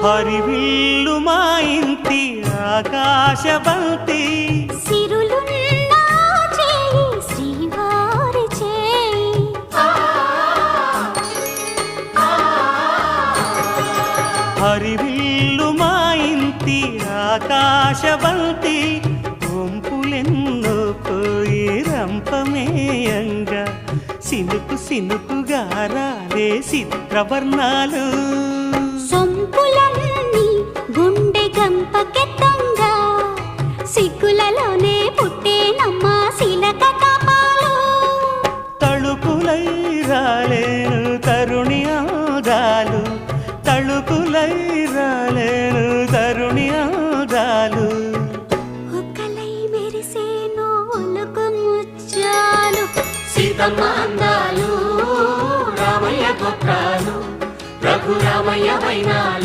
హరివిల్లు మా ఇంటి ఆకాశబంతి సిరులున్న చేయి శ్రీవారి చేయి హరివిల్లు మా ఇంటి ఆకాశబంతి వంపులెన్నో పోయి రంపమేయంగా సినుకు సినుకుగా రాలే చిత్రవర్ణాలు సొంపులన్నీ గుండె గంపకెత్తంగా సిగ్గులలోనే పుట్టేనమ్మా శిలక కపాలు తళుకులై రాలేను తరుణి ఆగాలు తళుకులై రాలేను తరుణి ఆగాలు ఒక్కలై మెరిసేనో ఒలుకు ముచ్చాలు సీతమ్మ అందాలు రామయ్య గొప్రాలు రఘురామయ్య వైనాలు